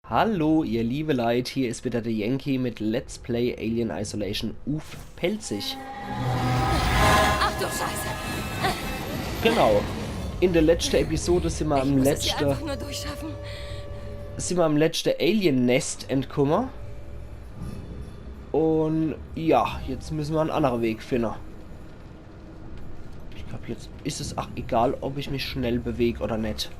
Hallo, ihr liebe Leute, hier ist wieder der Yankee mit Let's Play Alien Isolation. Uff, pelzig. Ach du Scheiße! Genau. In der letzten Episode sind wir Ich am muss es hier letzten einfach nur durchschaffen. Alien-Nest entkommen. Und ja, jetzt müssen wir einen anderen Weg finden. Ich glaube, jetzt ist es auch egal, ob ich mich schnell bewege oder nicht.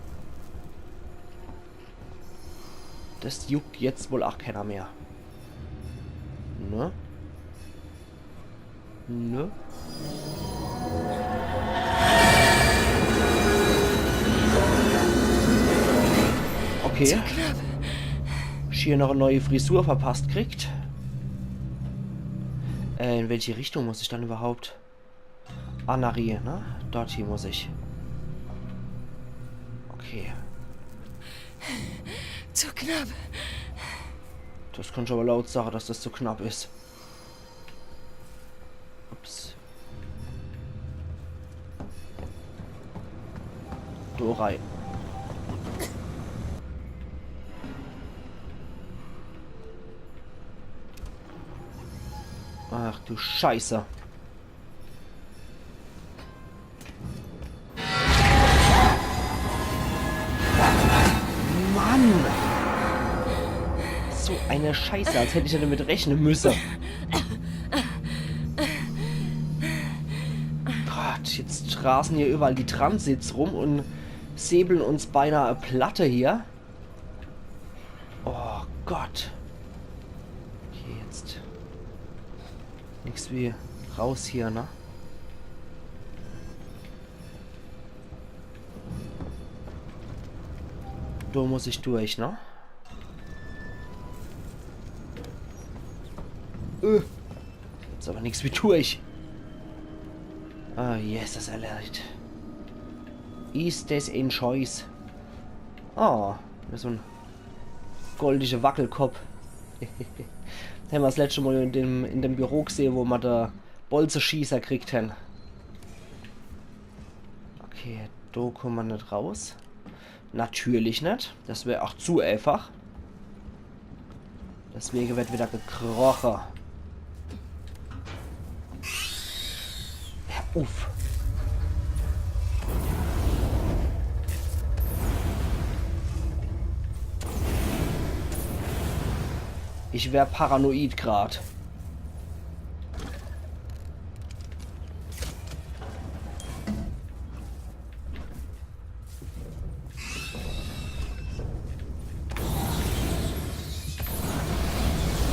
Das juckt jetzt wohl auch keiner mehr. Ne? Ne? Okay. Hier noch eine neue Frisur verpasst kriegt. In welche Richtung muss ich dann überhaupt? Anari, ne? Dort hier muss ich. Okay. Zu knapp. Das kann schon aber laut sagen, dass das zu knapp ist. Ups. Du rein. Ach du Scheiße. Mann! So eine Scheiße, als hätte ich ja damit rechnen müssen. Gott, jetzt rasen hier überall die Transits rum und säbeln uns beinahe eine Platte hier. Oh Gott. Okay, jetzt. Nichts wie raus hier, ne? Da muss ich durch, ne? Jetzt aber nichts wie durch. Ah, yes, das erledigt. Ist das ein Scheiß? Ah, so ein goldiger Wackelkopf. Haben wir das letzte Mal in dem Büro gesehen, wo wir da Bolzenschießer kriegt haben. Okay, da kommen wir nicht raus. Natürlich nicht. Das wäre auch zu einfach. Deswegen wird wieder gekrochen. Ja, uff. Ich wäre paranoid grad.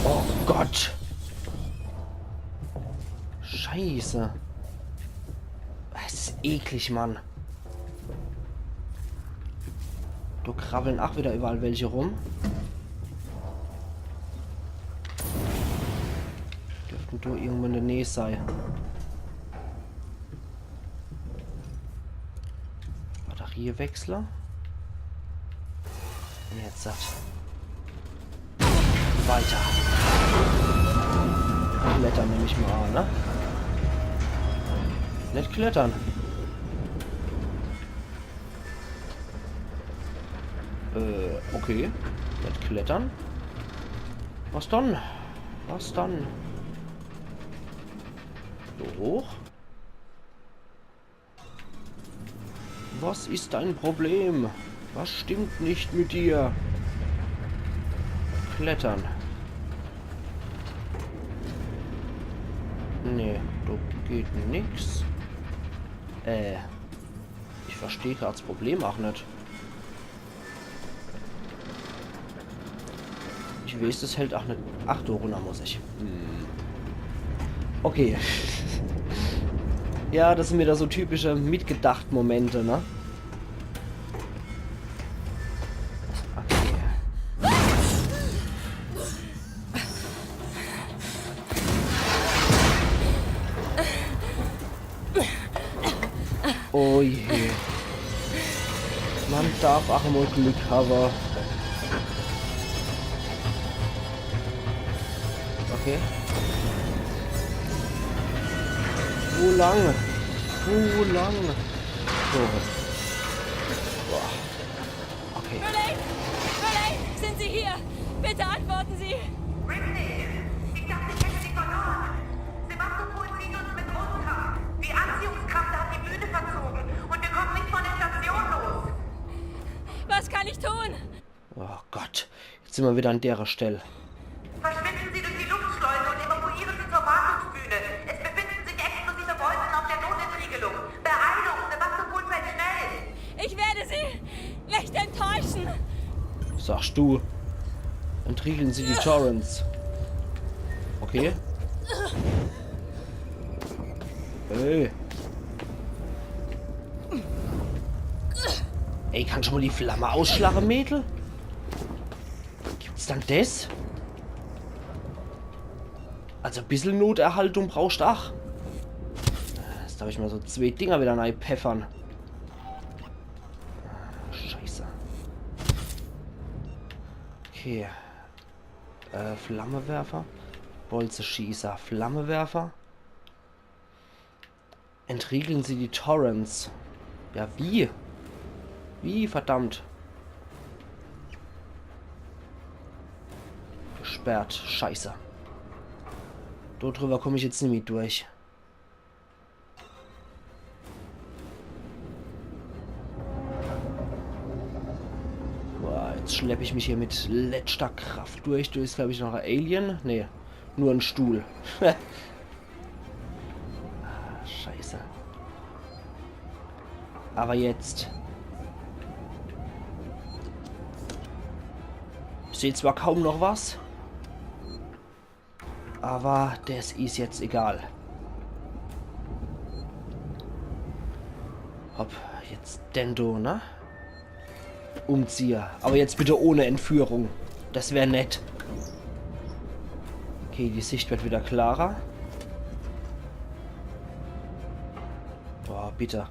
Oh Gott. Scheiße. Es ist eklig, Mann. Du krabbeln auch wieder überall welche rum. Dürften du irgendwo in der Nähe sein. Batteriewechsler. Und jetzt hat. Weiter. Klettern nehme ich mal an, ne? Nicht klettern. Okay. Nicht klettern. Was dann? Was dann? So hoch. Was ist dein Problem? Was stimmt nicht mit dir? Klettern. Nee, da geht nix. Ich verstehe gerade das Problem auch nicht. Ich weiß, das hält auch nicht. Ach, da runter muss ich. Okay. Ja, das sind wieder so typische Mitgedacht-Momente, ne? Oh je. Man darf auch mal Glück haben. Okay. Wo lang? Wo lang? So. Boah. Okay. Verlegt! Verlegt! Sind Sie hier? Bitte antworten Sie! Ripley, ich dachte, ich hätte Sie verloren. Sevastopol zieht uns mit runter. Die Anziehungskraft hat die Bühne verzogen und wir kommen nicht von der Station los. Was kann ich tun? Oh Gott, jetzt sind wir wieder an der Stelle. Verschwinden Sie durch die Luftschleuse und evakuieren Sie zur Wartungsbühne. Es befinden sich explosive Wolken auf der Notentriegelung. Beeilung, Sevastopol fällt schnell. Ich werde Sie recht enttäuschen. Sagst du. Entriegeln Sie die Torrents. Okay. Hey. Ey, kann schon mal die Flamme ausschlagen, Mädel? Gibt's dann das? Also ein bisschen Noterhaltung brauchst du auch. Jetzt darf ich mal so 2 Dinger wieder reinpfeffern. Scheiße. Okay. Flammewerfer. Bolzenschießer. Flammewerfer. Entriegeln Sie die Torrents. Ja, wie? Wie, verdammt. Gesperrt. Scheiße. Dort drüber komme ich jetzt nicht mit durch. Boah, jetzt schleppe ich mich hier mit letzter Kraft durch. Du bist, glaube ich, noch ein Alien. Nee, nur ein Stuhl. Scheiße. Aber jetzt. Ich sehe zwar kaum noch was, aber das ist jetzt egal. Hopp, jetzt Dendo, ne? Umzieher. Aber jetzt bitte ohne Entführung. Das wäre nett. Okay, die Sicht wird wieder klarer. Boah, bitte.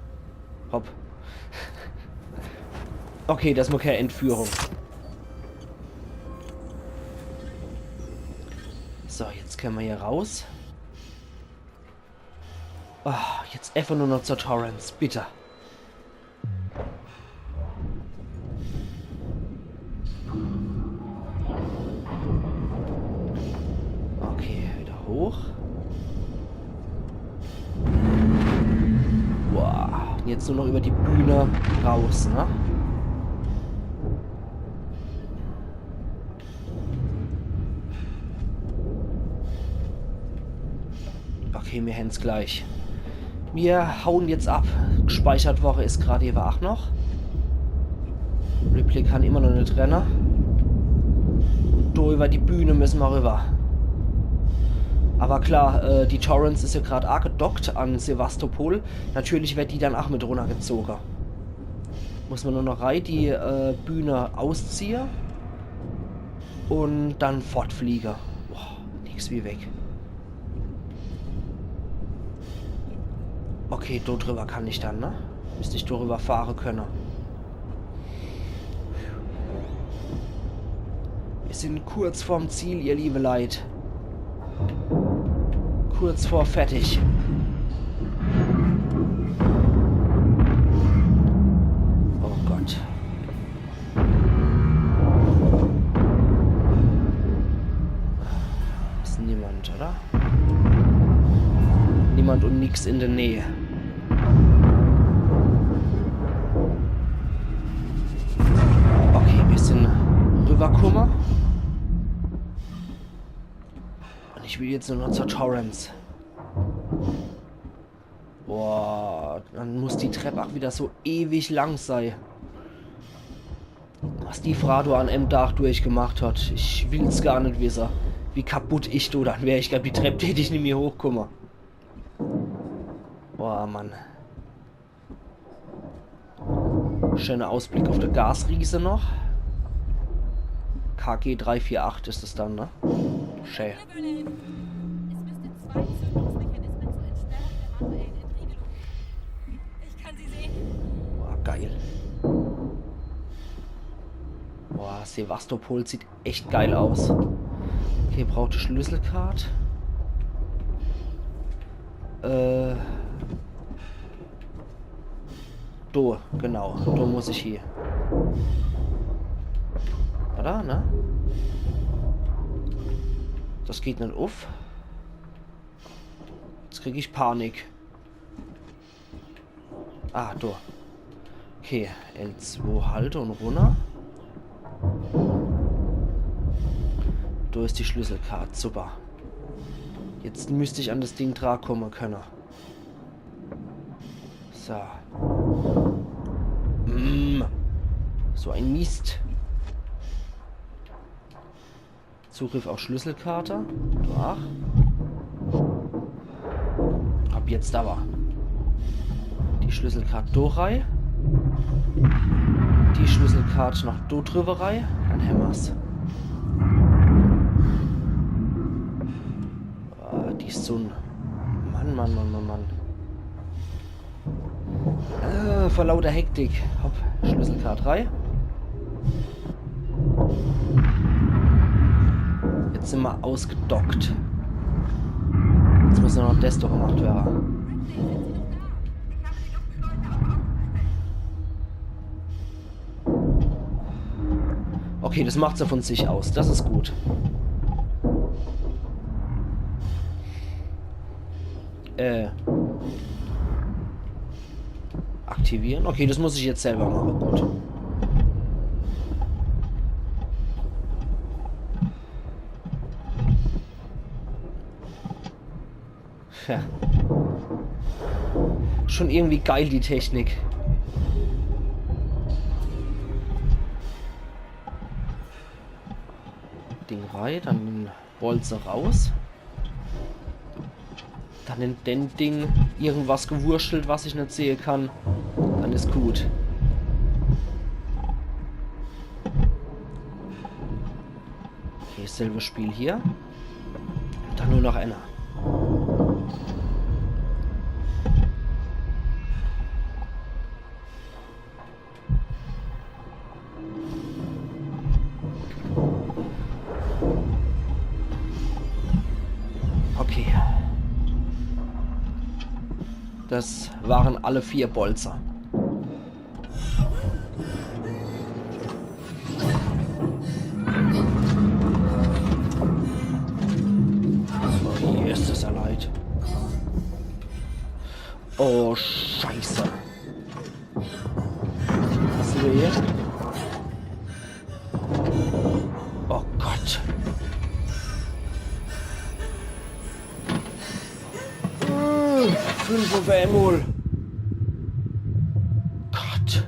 Hopp. Okay, das ist keine Entführung. So, jetzt können wir hier raus. Oh, jetzt einfach nur noch zur Torrents, bitte. Okay, wieder hoch. Boah, jetzt nur noch über die Bühne raus, ne? Okay, wir haben es gleich. Wir hauen jetzt ab. Gespeichert Woche ist gerade eben auch noch. Ripley kann immer noch nicht rennen. Und da über die Bühne müssen wir rüber. Aber klar, die Torrents ist ja gerade auch gedockt an Sevastopol. Natürlich wird die dann auch mit runtergezogen. Muss man nur noch rein die Bühne ausziehen. Und dann fortfliegen. Boah, nix wie weg. Okay, dort drüber kann ich dann, ne? Müsste ich darüber fahren können. Wir sind kurz vorm Ziel, ihr liebe Leid. Kurz vor fertig. Oh Gott. Ist niemand, oder? Niemand und nix in der Nähe. Okay, wir sind rübergekommen. Und ich will jetzt nur noch zur Torrents. Boah, dann muss die Treppe auch wieder so ewig lang sein. Was die Frado an einem Tag durchgemacht hat. Ich will's gar nicht wissen. Wie kaputt ich da dann wäre. Ich glaube, die Treppe hätte ich nicht mehr hochkommen. Boah, Mann. Schöner Ausblick auf der Gasriese noch. KG 348 ist es dann, ne? Schön. Es müsste 2 Zündungsmechanismen zur Entstellen der manuellen Entriegelung. Ich kann sie sehen. Boah, geil. Boah, Sevastopol sieht echt geil aus. Okay, braucht die Schlüsselcard. Do, genau. Do muss ich hier. Oder, ne? Das geht nicht auf. Jetzt kriege ich Panik. Ah, da. Okay, L2 halte und runter. Da ist die Schlüsselkarte. Super. Jetzt müsste ich an das Ding dran kommen können. So. So ein Mist. Zugriff auf Schlüsselkarte. Ach. Ab jetzt aber. Die Schlüsselkarte durchreih. Die Schlüsselkarte nach Dotrüberei. Dann hämmer's. Ah, die Sonne. Mann. Vor lauter Hektik. Hopp, Schlüsselkarte rein. Jetzt sind wir ausgedockt. Jetzt muss noch das doch gemacht werden. Okay, das macht sie von sich aus. Das ist gut. Aktivieren. Okay, das muss ich jetzt selber machen. Gut. Ja. Schon irgendwie geil, die Technik. Ding rein, dann den Bolzer raus. Dann in den Ding irgendwas gewurschtelt, was ich nicht sehen kann. Dann ist gut. Okay, selbes Spiel hier. Dann nur noch einer. Okay. Das waren alle 4 Bolzer. Oh, hier ist das ja leid. Oh, Scheiße. Was sind wir hier? Oh Gott. 5 auf einmal. Gott.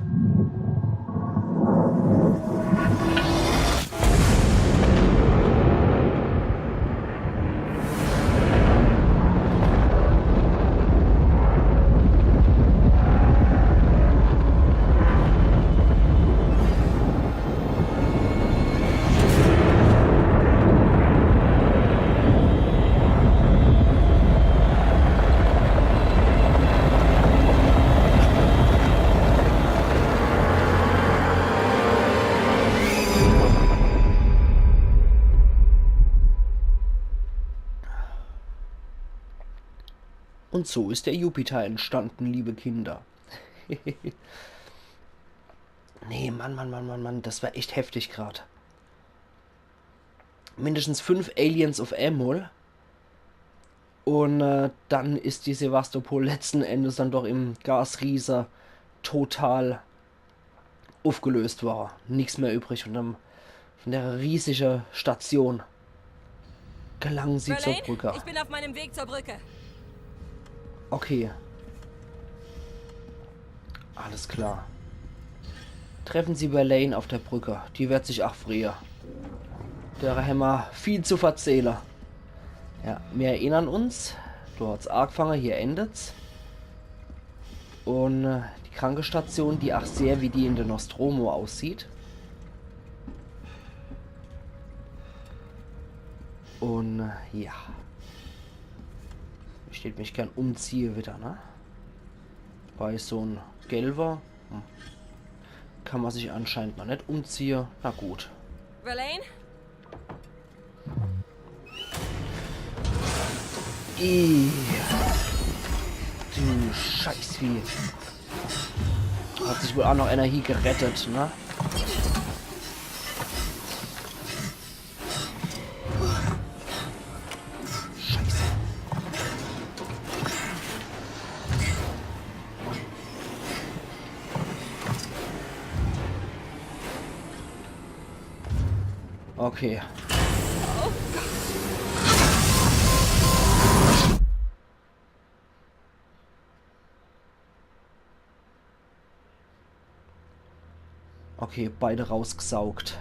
Und so ist der Jupiter entstanden, liebe Kinder. Nee, Mann, das war echt heftig gerade. Mindestens 5 Aliens auf einmal. Und dann ist die Sevastopol letzten Endes dann doch im Gasrieser total aufgelöst war. Nichts mehr übrig von der riesigen Station. Gelangen sie zur Brücke. Ich bin auf meinem Weg zur Brücke. Okay. Alles klar. Treffen Sie Verlaine auf der Brücke. Die wird sich auch frieren. Der Hämmer viel zu verzählen. Ja, wir erinnern uns. Du hast angefangen, hier endet's. Und die Krankenstation, die auch sehr wie die in der Nostromo aussieht. Und ja. Ich steht mich gern umziehe wieder, ne? Bei so ein gelber kann man sich anscheinend noch nicht umziehen. Na gut. Verlaine? Du Scheißvieh. Hat sich wohl auch noch einer hier gerettet, ne? Okay. Okay, beide rausgesaugt.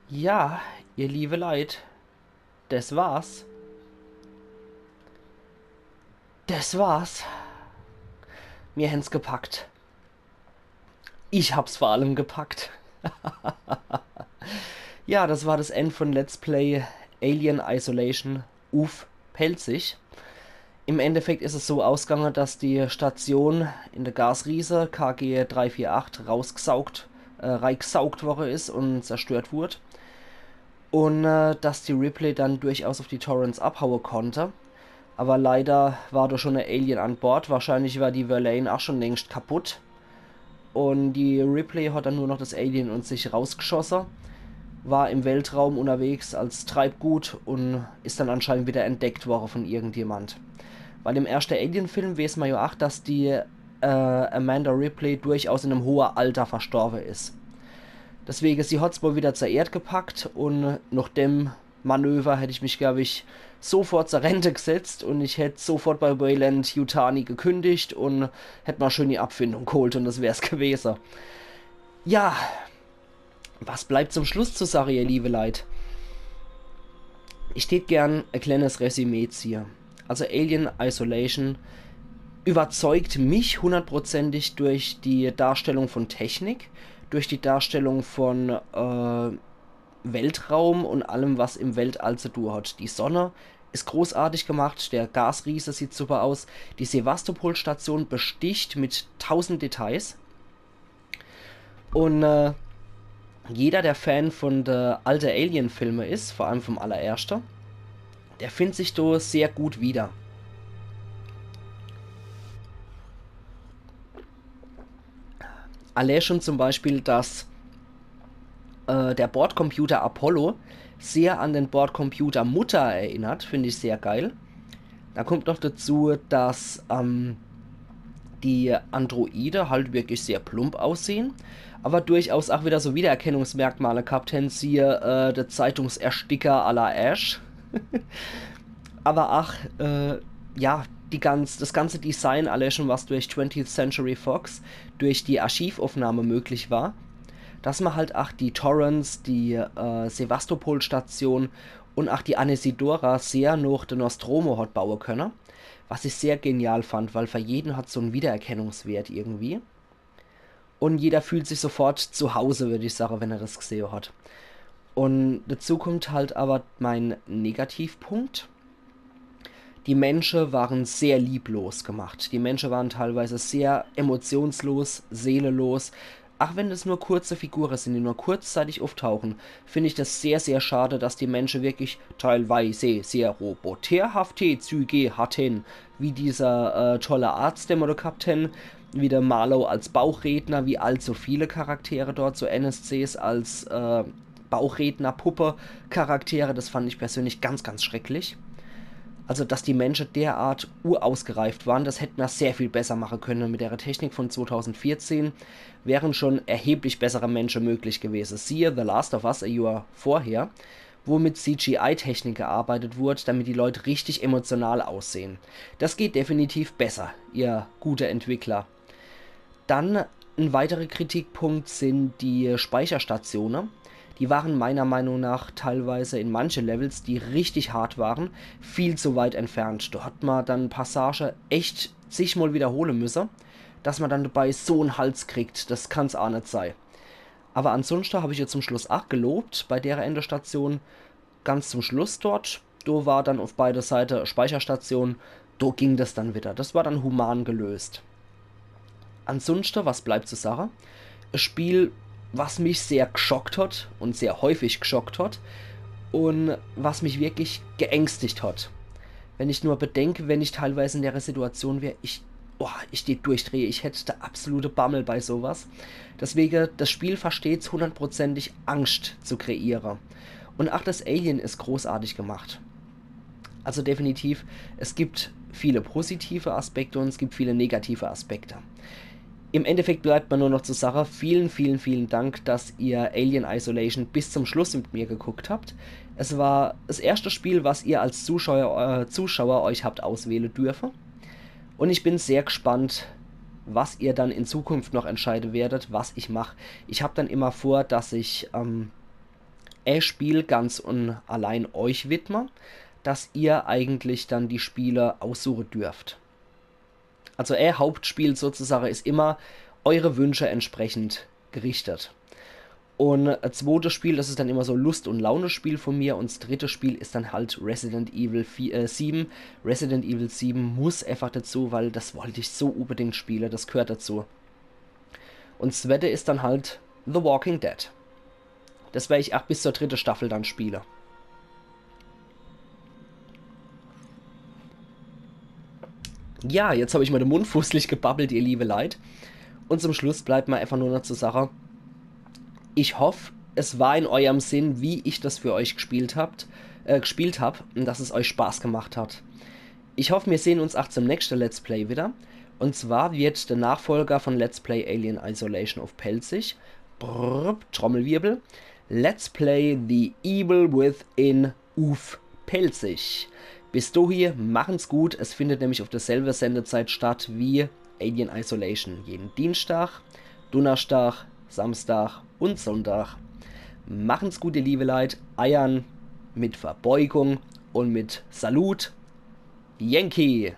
Ja, ihr liebe Leid, das war's. Das war's. Wir haben's gepackt. Ich hab's vor allem gepackt. Ja, das war das Ende von Let's Play Alien Isolation Uff Pelzig. Im Endeffekt ist es so ausgegangen, dass die Station in der Gasriese KG 348 reingesaugt worden ist und zerstört wurde. Und dass die Ripley dann durchaus auf die Torrens abhauen konnte. Aber leider war da schon ein Alien an Bord. Wahrscheinlich war die Verlaine auch schon längst kaputt. Und die Ripley hat dann nur noch das Alien und sich rausgeschossen. War im Weltraum unterwegs als Treibgut und ist dann anscheinend wieder entdeckt worden von irgendjemand. Weil im ersten Alien-Film weiß man ja auch, dass die Amanda Ripley durchaus in einem hohen Alter verstorben ist. Deswegen, sie hat es wohl wieder zur Erde gepackt und nach dem Manöver hätte ich mich, glaube ich, sofort zur Rente gesetzt und ich hätte sofort bei Weyland Yutani gekündigt und hätte mal schön die Abfindung geholt und das wäre es gewesen. Ja, was bleibt zum Schluss zu sagen, ihr liebe Leid? Ich tät gern ein kleines Resümee ziehen. Also Alien Isolation überzeugt mich hundertprozentig durch die Darstellung von Technik, durch die Darstellung von Weltraum und allem, was im Weltall zu tun hat. Die Sonne ist großartig gemacht, der Gasriese sieht super aus, die Sevastopol-Station besticht mit 1000 Details. Und jeder, der Fan von der alten Alien-Filme ist, vor allem vom allerersten, der findet sich da sehr gut wieder. Allein schon zum Beispiel, dass der Bordcomputer Apollo sehr an den Bordcomputer Mutter erinnert, finde ich sehr geil. Da kommt noch dazu, dass die Androide halt wirklich sehr plump aussehen, aber durchaus auch wieder so Wiedererkennungsmerkmale gehabt haben, siehe der Zeitungsersticker à la Ash. Aber ach, ja, das ganze Design, alles schon, was durch 20th Century Fox, durch die Archivaufnahme möglich war, dass man halt auch die Torrens, die Sevastopol-Station und auch die Anesidora sehr noch den Nostromo hat bauen können, was ich sehr genial fand, weil für jeden hat so einen Wiedererkennungswert irgendwie. Und jeder fühlt sich sofort zu Hause, würde ich sagen, wenn er das gesehen hat. Und dazu kommt halt aber mein Negativpunkt. Die Menschen waren sehr lieblos gemacht. Die Menschen waren teilweise sehr emotionslos, seelenlos. Auch wenn das nur kurze Figuren sind, die nur kurzzeitig auftauchen, finde ich das sehr, sehr schade, dass die Menschen wirklich teilweise sehr roboterhafte Züge hatten. Wie dieser tolle Arzt, den wir da gehabt haben, wie der Marlow als Bauchredner, wie allzu viele Charaktere dort, so NSCs als Bauchredner-Puppe-Charaktere, das fand ich persönlich ganz, ganz schrecklich. Also, dass die Menschen derart urausgereift waren, das hätten wir sehr viel besser machen können. Mit der Technik von 2014 wären schon erheblich bessere Menschen möglich gewesen. Siehe The Last of Us a Jahr vorher, wo mit CGI-Technik gearbeitet wurde, damit die Leute richtig emotional aussehen. Das geht definitiv besser, ihr gute Entwickler. Dann ein weiterer Kritikpunkt sind die Speicherstationen. Die waren meiner Meinung nach teilweise in manche Levels, die richtig hart waren, viel zu weit entfernt. Da hat man dann Passage echt zigmal wiederholen müssen, dass man dann dabei so einen Hals kriegt. Das kann's auch nicht sein. Aber ansonsten habe ich jetzt zum Schluss auch gelobt, bei der Endestation, ganz zum Schluss dort, da war dann auf beide Seiten Speicherstation, da ging das dann wieder. Das war dann human gelöst. Ansonsten, was bleibt zur Sache? Ein Spiel, was mich sehr geschockt hat und sehr häufig geschockt hat und was mich wirklich geängstigt hat. Wenn ich nur bedenke, wenn ich teilweise in der Situation wäre, ich stehe durchdrehe, ich hätte der absolute Bammel bei sowas. Deswegen, das Spiel versteht es hundertprozentig, Angst zu kreieren. Und auch das Alien ist großartig gemacht. Also definitiv, es gibt viele positive Aspekte und es gibt viele negative Aspekte. Im Endeffekt bleibt mir nur noch zur Sache, vielen, vielen, vielen Dank, dass ihr Alien Isolation bis zum Schluss mit mir geguckt habt. Es war das erste Spiel, was ihr als Zuschauer euch habt auswählen dürfen. Und ich bin sehr gespannt, was ihr dann in Zukunft noch entscheiden werdet, was ich mache. Ich habe dann immer vor, dass ich Spiel ganz und allein euch widme, dass ihr eigentlich dann die Spiele aussuchen dürft. Also Hauptspiel sozusagen ist immer eure Wünsche entsprechend gerichtet. Und ein zweites Spiel, das ist dann immer so Lust- und Laune-Spiel von mir. Und das dritte Spiel ist dann halt Resident Evil 7. Resident Evil 7 muss einfach dazu, weil das wollte ich so unbedingt spielen, das gehört dazu. Und das zweite ist dann halt The Walking Dead. Das werde ich auch bis zur dritten Staffel dann spielen. Ja, jetzt habe ich mal den Mund fußlich gebabbelt, ihr liebe Leid. Und zum Schluss bleibt mir einfach nur noch zur Sache. Ich hoffe, es war in eurem Sinn, wie ich das für euch gespielt habe und dass es euch Spaß gemacht hat. Ich hoffe, wir sehen uns auch zum nächsten Let's Play wieder. Und zwar wird der Nachfolger von Let's Play Alien Isolation auf Pelzig, Trommelwirbel, Let's Play The Evil Within auf Pelzig. Bis dahin, machen's gut, es findet nämlich auf derselben Sendezeit statt wie Alien Isolation. Jeden Dienstag, Donnerstag, Samstag und Sonntag. Machen's gut, ihr liebe Leute, Eiern mit Verbeugung und mit Salut. Yankee!